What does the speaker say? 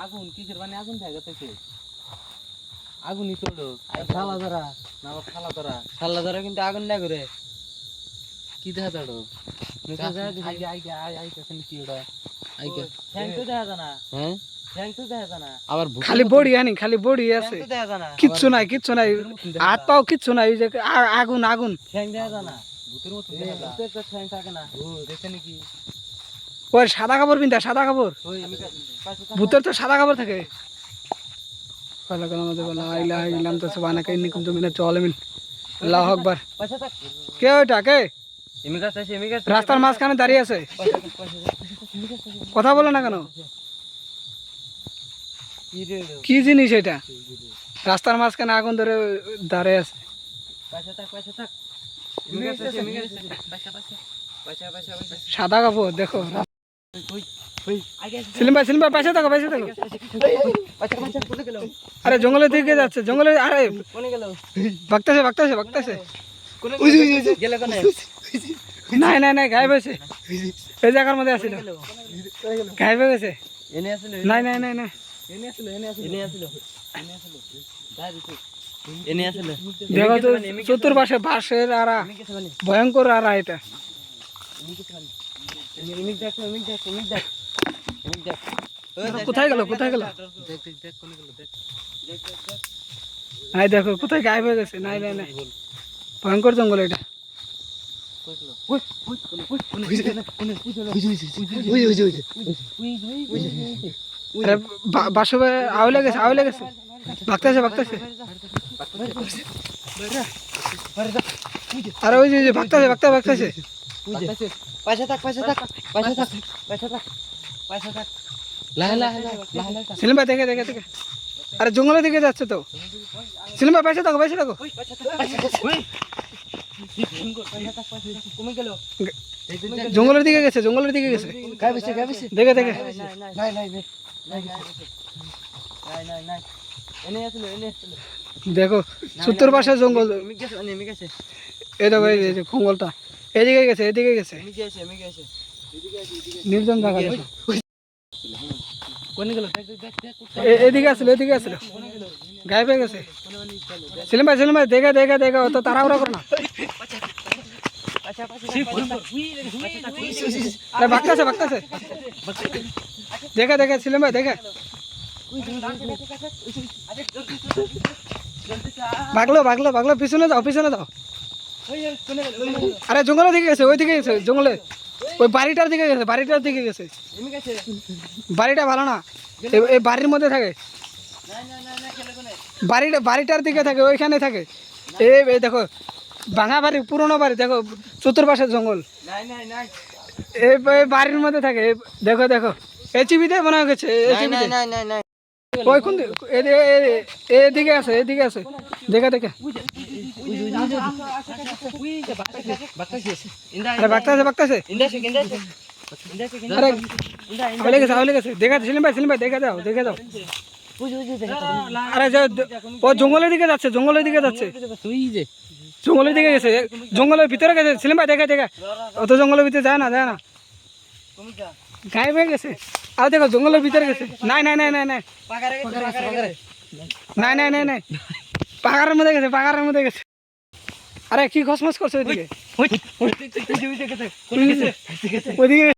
আগুন কিসের মানে আগুন দেখা যাচ্ছে আগুনই তোলো শালা ধরা না শালা ধরা কিন্তু আগুন না করে কি দেখা দাঁড়ো আইগে আইগে আইতেছেন কি ওটা আইগে থ্যাং তো দেখা জানা হ্যাঁ থ্যাং তো দেখা জানা আবার খালি বডি আনি খালি বডি আছে কিচ্ছু নাই হাত পাও কিচ্ছু নাই যে আগুন আগুন থ্যাং দেখা জানা ভূতের মতো দেখা যায় তো থ্যাং থাকে না ও দেখতে নাকি ওই সাদা কাপড় পিনতা সাদা কাপড় ভূতের তো সাদা কাপড় থাকে আল্লাহ আমাদের বলা আইলা আইলাম তো সুবহানাকা ইন্নী কুনতু মিনাজ জালিমিন আল্লাহু আকবার কে ওটা কে রাস্তার মাঝখানে দাঁড়িয়ে আছে কথা বলে না কেন কি জিনিস এটা রাস্তার মাঝখানে আগুন ধরে দাঁড়িয়ে আছে সাদা কাপড় দেখো সেলিম ভাই পাশে থাকো আরে জঙ্গলের দিকে যাচ্ছে জঙ্গলে আরে বাগতাছে নাই গায়েব হয়েছে এই জায়গার মধ্যে আসছিল গায়েব হয়ে গেছে নাই দেখো তো চতুর্পাশে বাঁশের আরা ভয়ঙ্কর আরা এটা কোথায় গেল দেখো কোথায় গায়েব হয়ে গেছে নাই ভয়ঙ্কর জঙ্গল এটা বাসবে আউলে গেছে বাগতাছে আরে ওই যে বাগতাছে সেলিম ভাই দেখে আরে জঙ্গলের দিকে যাচ্ছে তো সেলিম ভাই পাশে থাকো জঙ্গলের দিকে গেছে দেখে দেখো সত্তর পাশে জঙ্গল এই দেখো এই যে জঙ্গলটা এদিকে গেছে নির্জন জায়গা এদিকে আসলো গায়েব হয়ে গেছে সেলিম ভাই দেখা অত তাড়াহুড়া করো না বাগতাছে দেখা সেলিম ভাই দেখা বাগলো পিছনে যাও আরে জঙ্গলের দিকে গেছে ওইদিকে গেছে জঙ্গলে ওই বাড়িটার দিকে গেছে বাড়িটা ভালো না এই বাড়ির মধ্যে থাকে বাড়িটার দিকে থাকে ওইখানে থাকে এই দেখো ভাঙা বাড়ি পুরোনো বাড়ি দেখো চতুর্পাশের জঙ্গল এই বাড়ির মধ্যে থাকে দেখো এই চিবিতে মনে গেছে ওই কোন এদিকে আছে দেখা বাগতাছে আরে গেছে দেখা সেলিম ভাই দেখা যাও আরে ও জঙ্গলের দিকে যাচ্ছে জঙ্গলের ভিতরে গেছে সেলিম ভাই দেখা অত জঙ্গলের ভিতরে যায় না গায়েব হয়ে গেছে আর দেখো জঙ্গলের ভিতরে গেছে নাই পাহাড়ের মধ্যে গেছে আরে কি খসমস করছে ওইদিকে